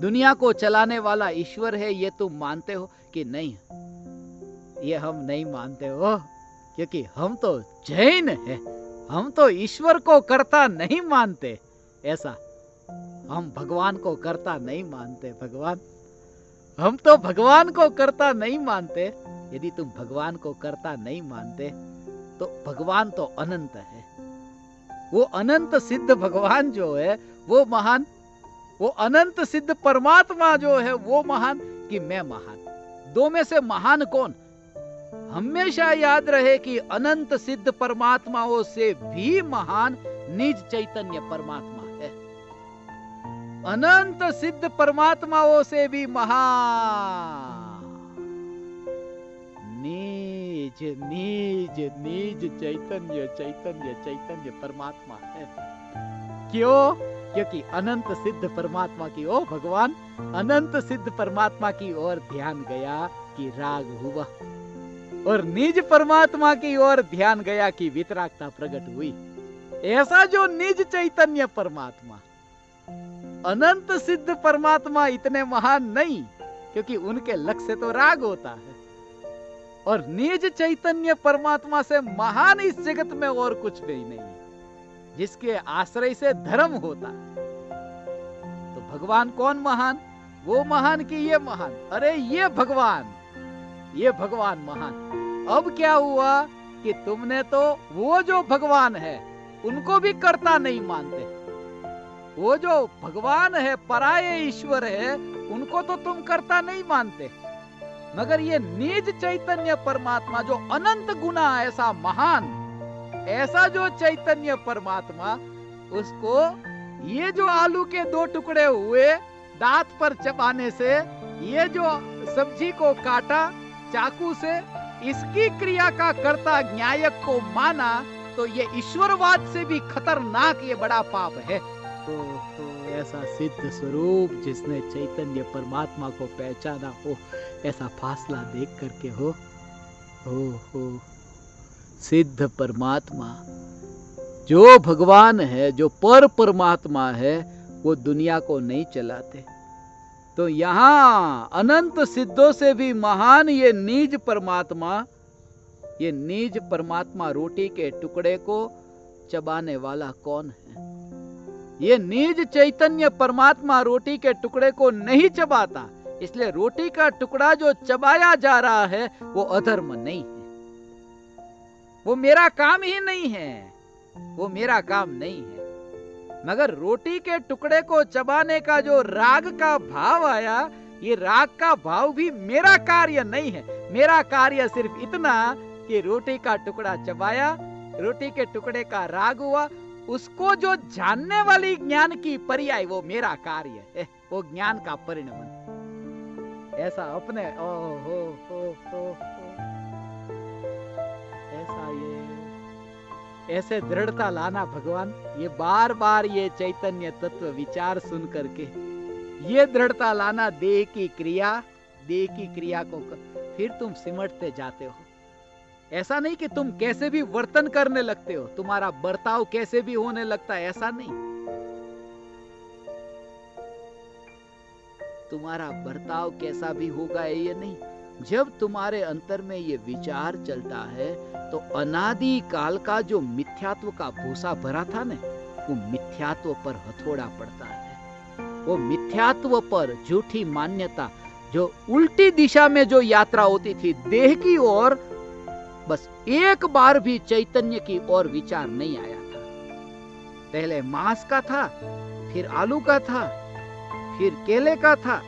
दुनिया को चलाने वाला ईश्वर है, ये तुम मानते हो कि नहीं? ये हम नहीं मानते हो, क्योंकि हम तो जैन है, हम तो ईश्वर को कर्ता नहीं मानते। ऐसा हम भगवान को कर्ता नहीं मानते। भगवान, हम तो भगवान को कर्ता नहीं मानते। यदि तुम भगवान को कर्ता नहीं मानते तो भगवान तो अनंत है। वो अनंत सिद्ध भगवान जो है वो महान, वो अनंत सिद्ध परमात्मा जो है वो महान कि मैं महान? दो में से महान कौन? हमेशा याद रहे कि अनंत सिद्ध परमात्माओं से भी महान निज चैतन्य परमात्मा है। अनंत सिद्ध परमात्माओं से भी महान निज निज निज चैतन्य चैतन्य चैतन्य परमात्मा है। क्यों? क्योंकि अनंत सिद्ध परमात्मा की ओर भगवान अनंत सिद्ध परमात्मा की ओर ध्यान गया कि राग हुआ, और निज परमात्मा की ओर ध्यान गया कि वितरागता प्रकट हुई। ऐसा जो निज चैतन्य परमात्मा, अनंत सिद्ध परमात्मा इतने महान नहीं, क्योंकि उनके लक्ष्य से तो राग होता है। और निज चैतन्य परमात्मा से महान इस जगत में और कुछ भी नहीं, जिसके आश्रय से धर्म होता है। तो भगवान कौन महान? वो महान कि ये महान? अरे ये भगवान महान। अब क्या हुआ कि तुमने तो वो जो भगवान है उनको भी कर्ता नहीं मानते। वो जो भगवान है, पराये ईश्वर है, उनको तो तुम कर्ता नहीं मानते, मगर ये निज चैतन्य परमात्मा जो अनंत गुना ऐसा महान, ऐसा जो चैतन्य परमात्मा, उसको ये जो आलू के 2 टुकड़े हुए दांत पर चबाने से, ये जो सब्जी को काटा चाकू से, इसकी क्रिया का कर्ता न्यायक को माना, तो ये ईश्वरवाद से भी खतरनाक ये बड़ा पाप है। तो ऐसा सिद्ध स्वरूप जिसने चैतन्य परमात्मा को पहचाना हो, ऐसा फासला देख करके हो सिद्ध परमात्मा जो भगवान है, जो पर परमात्मा है, वो दुनिया को नहीं चलाते। तो यहाँ अनंत सिद्धों से भी महान ये निज परमात्मा रोटी के टुकड़े को चबाने वाला कौन है? ये निज चैतन्य परमात्मा रोटी के टुकड़े को नहीं चबाता, इसलिए रोटी का टुकड़ा जो चबाया जा रहा है वो अधर्म नहीं है, वो मेरा काम ही नहीं है, वो मेरा काम नहीं है। मगर रोटी के टुकड़े को चबाने का जो राग का भाव आया, ये राग का भाव भी मेरा कार्य नहीं है। मेरा कार्य सिर्फ इतना कि रोटी का टुकड़ा चबाया, रोटी के टुकड़े का राग हुआ, उसको जो जानने वाली ज्ञान की पर्याय वो मेरा कार्य है, वो ज्ञान का परिणाम। ऐसा अपने ऐसा ऐसे दृढ़ता लाना भगवान, ये बार बार ये चैतन्य तत्व विचार सुन करके ये दृढ़ता लाना, देह की क्रिया को फिर तुम सिमटते जाते हो। ऐसा नहीं कि तुम कैसे भी वर्तन करने लगते हो, तुम्हारा बर्ताव कैसे भी होने लगता है, ऐसा नहीं। तुम्हारा बर्ताव कैसा भी होगा ये नहीं, जब तुम्हारे अंतर में ये विचार चलता है तो अनादि काल का जो मिथ्यात्व का भूसा भरा था ना, वो मिथ्यात्व पर हथौड़ा पड़ता है। वो मिथ्यात्व पर झूठी मान्यता, जो उल्टी दिशा में जो यात्रा होती थी देह की ओर, बस एक बार भी चैतन्य की ओर विचार नहीं आया था। पहले मांस का था, फिर आलू का था, फिर केले का था,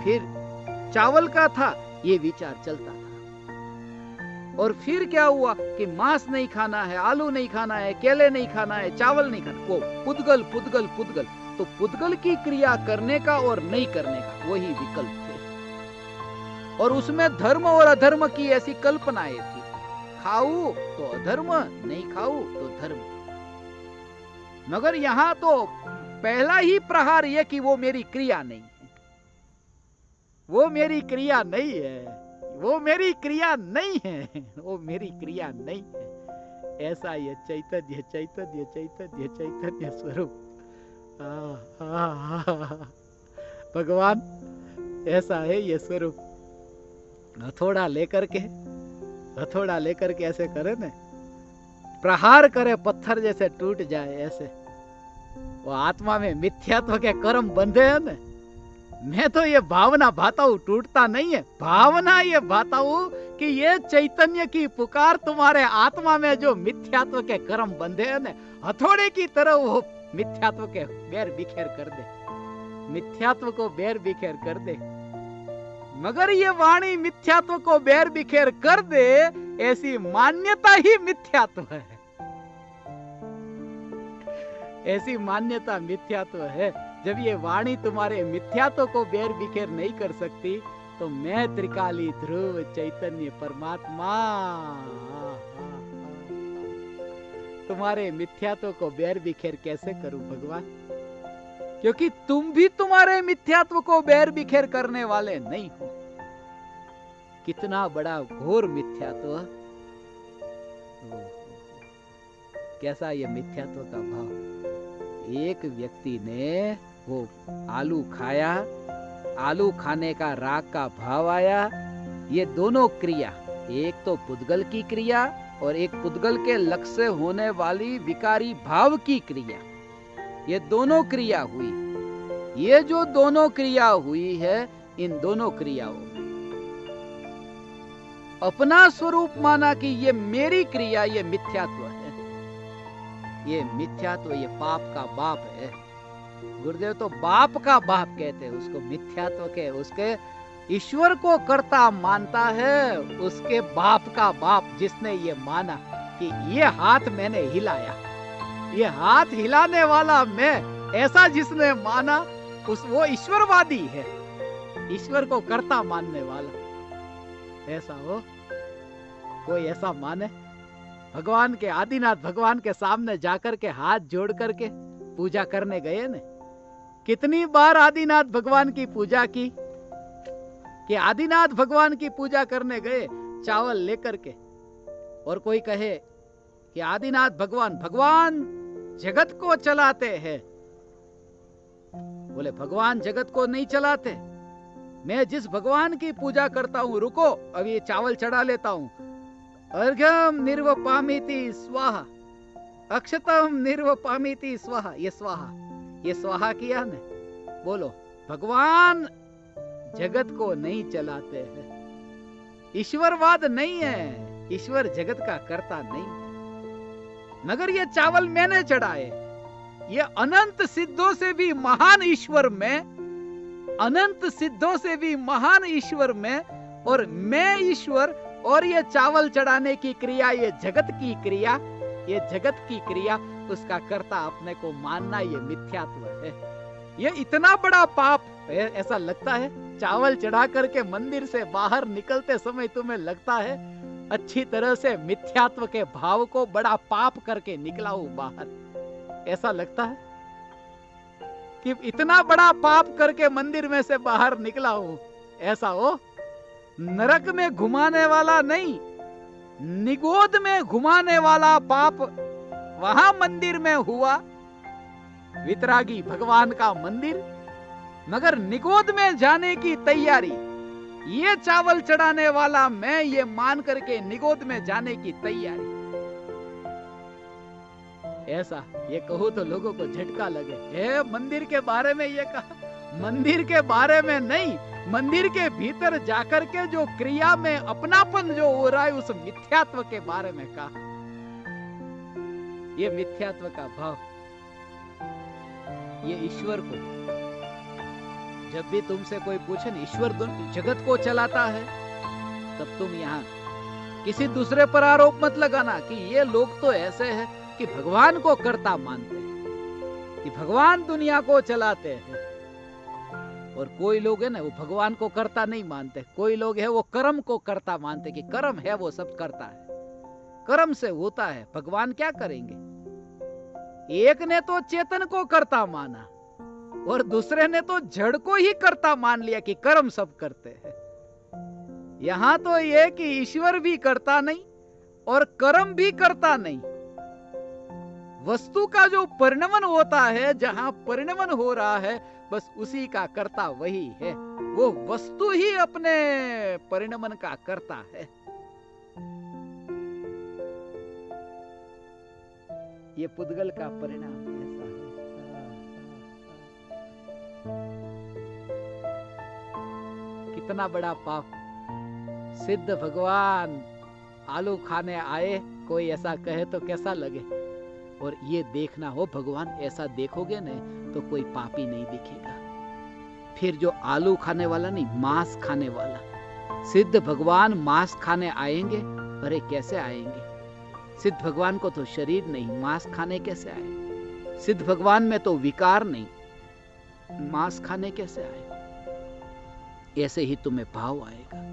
फिर चावल का था, ये विचार चलता था। और फिर क्या हुआ कि मांस नहीं खाना है, आलू नहीं खाना है, केले नहीं खाना है, चावल नहीं खाना, वो पुद्गल पुद्गल पुद्गल। तो पुद्गल की क्रिया करने का और नहीं करने का वही विकल्प थे, और उसमें धर्म और अधर्म की ऐसी कल्पनाएं थी। खाऊं तो अधर्म, नहीं खाऊं तो धर्म। मगर यहां तो पहला ही प्रहार यह कि वो मेरी क्रिया नहीं है, वो मेरी क्रिया नहीं है, वो मेरी क्रिया नहीं है, वो मेरी क्रिया नहीं है। ऐसा ये चैतन्य चैतन्य चैतन्य चैतन्य स्वरूप भगवान ऐसा है ये स्वरूप। हथौड़ा लेकर के ऐसे करे ना, प्रहार करे पत्थर जैसे टूट जाए, ऐसे वो आत्मा में मिथ्यात्व के कर्म बंधे हैं ना। मैं तो ये भावना भाता हूं, टूटता नहीं है, भावना ये भाता हूं कि ये चैतन्य की पुकार तुम्हारे आत्मा में जो मिथ्यात्व के कर्म बंधे हैं ना, हथौड़े की तरह वो मिथ्यात्व के बेर बिखेर कर दे, मिथ्यात्व को बेर बिखेर कर दे। मगर ये वाणी मिथ्यात्व को बेर बिखेर कर दे, ऐसी मान्यता ही मिथ्यात्व है, ऐसी मान्यता मिथ्यात्व है। जब ये वाणी तुम्हारे मिथ्यात्व को बेर बिखेर नहीं कर सकती, तो मैं त्रिकाली ध्रुव चैतन्य परमात्मा तुम्हारे मिथ्यात्व को बेर बिखेर कैसे करूं भगवान? क्योंकि तुम भी तुम्हारे मिथ्यात्व को बेर बिखेर करने वाले नहीं हो। कितना बड़ा घोर मिथ्यात्व, कैसा ये मिथ्यात्व का भाव। एक व्यक्ति ने वो आलू खाया, आलू खाने का राग का भाव आया। ये दोनों क्रिया, एक तो पुद्गल की क्रिया और एक पुद्गल के लक्ष्य से होने वाली विकारी भाव की क्रिया, ये दोनों क्रिया हुई। ये जो दोनों क्रिया हुई है, इन दोनों क्रियाओं में अपना स्वरूप माना कि ये मेरी क्रिया, ये मिथ्यात्व है, ये मिथ्यात्व, ये पाप का बाप है। गुरुदेव तो बाप का बाप कहते हैं उसको, मिथ्यात्व के, उसके ईश्वर को कर्ता मानता है, उसके बाप का बाप जिसने ये माना कि ये हाथ मैंने हिलाया, ये हाथ हिलाने वाला मैं, ऐसा जिसने माना वो ईश्वरवादी है, ईश्वर को कर्ता मानने वाला। ऐसा हो, कोई ऐसा माने? भगवान के, आदिनाथ भगवान के सामने जाकर के हाथ जोड़ करके पूजा करने गए ने। कितनी बार आदिनाथ भगवान की पूजा की, कि आदिनाथ भगवान की पूजा करने गए चावल लेकर के, और कोई कहे कि आदिनाथ भगवान जगत को चलाते हैं। बोले भगवान जगत को नहीं चलाते, मैं जिस भगवान की पूजा करता हूं, रुको अब ये चावल चढ़ा लेता हूं। अर्घ्यम निर्वपामिति स्वाहा, अक्षतम निर्वपामिति स्वाहा, ये स्वाहा किया ने। बोलो भगवान जगत को नहीं चलाते हैं, ईश्वरवाद नहीं है, ईश्वर जगत का कर्ता नहीं। मगर ये चावल मैंने चढ़ाए, ये अनंत सिद्धों से भी महान ईश्वर में, अनंत सिद्धों से भी महान ईश्वर में, और मैं ईश्वर, और ये चावल चढ़ाने की क्रिया, ये जगत की क्रिया, ये जगत की क्रिया, उसका कर्ता अपने को मानना, ये मिथ्यात्व है। ये इतना बड़ा पाप है, ऐसा लगता है। चावल चढ़ा करके मंदिर से बाहर निकलते समय तुम्हें लगता है अच्छी तरह से मिथ्यात्व के भाव को बड़ा पाप करके निकला हूं बाहर, ऐसा लगता है कि इतना बड़ा पाप करके मंदिर में से बाहर निकला हूं। ऐसा हो, नरक में घुमाने वाला नहीं, निगोद में घुमाने वाला पाप वहां मंदिर में हुआ, वितरागी भगवान का मंदिर। मगर निगोद में जाने की तैयारी, ये चावल चढ़ाने वाला मैं, ये मान करके निगोद में जाने की तैयारी। ऐसा ये कहूं तो लोगों को झटका लगे, हे मंदिर के बारे में ये कहा, मंदिर के बारे में नहीं, मंदिर के भीतर जाकर के जो क्रिया में अपनापन जो हो रहा है, उस मिथ्यात्व के बारे में कहा। ये मिथ्यात्व का भाव, ये ईश्वर को, जब भी तुमसे कोई पूछे ना ईश्वर जगत को चलाता है, तब तुम यहाँ किसी दूसरे पर आरोप मत लगाना कि ये लोग तो ऐसे हैं कि भगवान को कर्ता मानते हैं, कि भगवान दुनिया को चलाते हैं। और कोई लोग है ना, वो भगवान को कर्ता नहीं मानते, कोई लोग है वो कर्म को कर्ता मानते, कि कर्म है वो सब करता है, कर्म से होता है, भगवान क्या करेंगे। एक ने तो चेतन को कर्ता माना और दूसरे ने तो जड़ को ही कर्ता मान लिया कि कर्म सब करते हैं। यहां तो ये कि ईश्वर भी करता नहीं और कर्म भी करता नहीं। वस्तु का जो परिणमन होता है, जहां परिणमन हो रहा है, बस उसी का कर्ता वही है, वो वस्तु ही अपने परिणमन का कर्ता है। ये पुद्गल का परिणाम ऐसा है। कितना बड़ा पाप। सिद्ध भगवान आलू खाने आए, कोई ऐसा कहे तो कैसा लगे। और ये देखना हो, भगवान ऐसा देखोगे न तो कोई पापी नहीं दिखेगा। फिर जो आलू खाने वाला नहीं, मांस खाने वाला, सिद्ध भगवान मांस खाने आएंगे? अरे कैसे आएंगे? सिद्ध भगवान को तो शरीर नहीं, मांस खाने कैसे आए? सिद्ध भगवान में तो विकार नहीं, मांस खाने कैसे आए? ऐसे ही तुम्हें भाव आएगा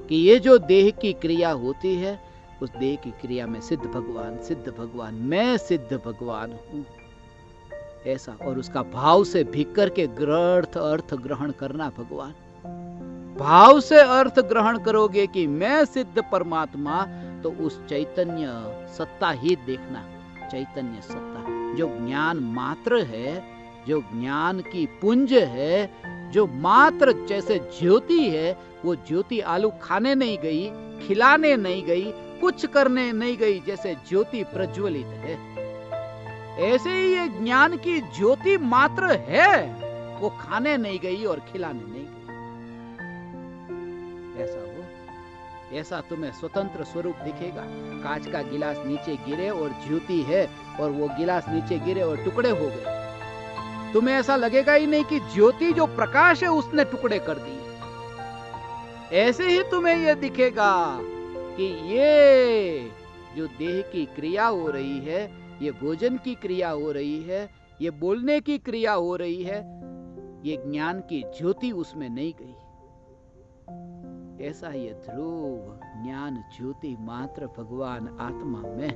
कि ये जो देह की क्रिया होती है, उस देह की क्रिया में सिद्ध भगवान, मैं सिद्ध भगवान हूं, ऐसा। और उसका भाव से भीग करके अर्थ ग्रहण करना। भगवान भाव से अर्थ ग्रहण करोगे कि मैं सिद्ध परमात्मा, तो उस चैतन्य सत्ता ही देखना। चैतन्य सत्ता जो ज्ञान मात्र है, जो ज्ञान की पुंज है, जो मात्र जैसे ज्योति है, वो ज्योति आलू खाने नहीं गई, खिलाने नहीं गई, कुछ करने नहीं गई। जैसे ज्योति प्रज्वलित है, ऐसे ही ये ज्ञान की ज्योति मात्र है, वो खाने नहीं गई और खिलाने नहीं गई। ऐसा हो, ऐसा तुम्हें स्वतंत्र स्वरूप दिखेगा। कांच का गिलास नीचे गिरे और ज्योति है, और वो गिलास नीचे गिरे और टुकड़े हो गए, तुम्हें ऐसा लगेगा ही नहीं कि ज्योति जो प्रकाश है उसने टुकड़े कर दिए। ऐसे ही तुम्हें यह दिखेगा कि ये जो देह की क्रिया हो रही है, ये भोजन की क्रिया हो रही है, ये बोलने की क्रिया हो रही है, ये ज्ञान की ज्योति उसमें नहीं गई। ऐसा ये ध्रुव ज्ञान ज्योति मात्र भगवान आत्मा में।